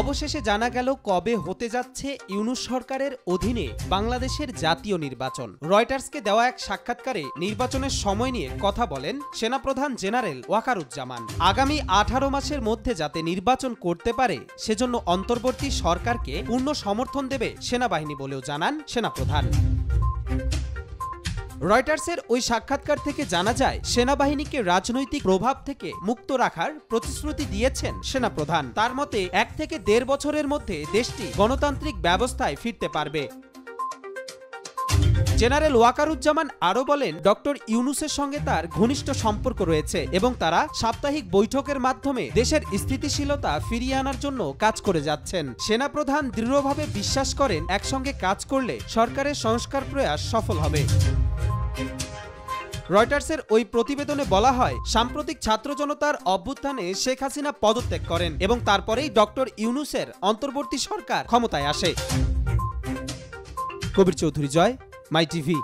অবশেষে জানা গেল কবে হতে যাচ্ছে ইউনূস সরকারের অধীনে বাংলাদেশের জাতীয় নির্বাচন। রয়টার্সকে দেওয়া এক সাক্ষাৎকারে নির্বাচনের সময় নিয়ে কথা বলেন সেনাপ্রধান জেনারেল ওয়াকারুজ্জামান। আগামী 18 মাসের মধ্যে যাতে নির্বাচন করতে পারে সেজন্য অন্তর্বর্তী সরকারকে পূর্ণ সমর্থন দেবে সেনাবাহিনী বলেও জানান সেনাপ্রধান। রয়টার্সের ওই সাক্ষাৎকার থেকে জানা যায় সেনাবাহিনীকে রাজনৈতিক প্রভাব থেকে মুক্ত রাখার প্রতিশ্রুতি দিয়েছেন সেনাপ্রধান। তার মতে 1 থেকে 1.5 বছরের মধ্যে দেশটি গণতান্ত্রিক ব্যবস্থায় ফিরতে পারবে। জেনারেল ওয়াকারুজ্জামান আরও বলেন, ডক্টর ইউনূসের সঙ্গে তার ঘনিষ্ঠ সম্পর্ক রয়েছে এবং তারা সাপ্তাহিক বৈঠকের মাধ্যমে দেশের স্থিতিশীলতা ফিরিয়ে আনার জন্য কাজ করে যাচ্ছেন। সেনাপ্রধান দৃঢ়ভাবে বিশ্বাস করেন একসঙ্গে কাজ করলে সরকারের সংস্কার প্রয়াস সফল হবে। রয়টার্সের ওই প্রতিবেদনে বলা হয়, সাম্প্রতিক ছাত্র জনতার অভ্যুত্থানে শেখ হাসিনা পদত্যাগ করেন এবং তারপরেই ডক্টর ইউনূসের অন্তর্বর্তী সরকার ক্ষমতায় আসে। কবির চৌধুরী জয়, মাই টিভি।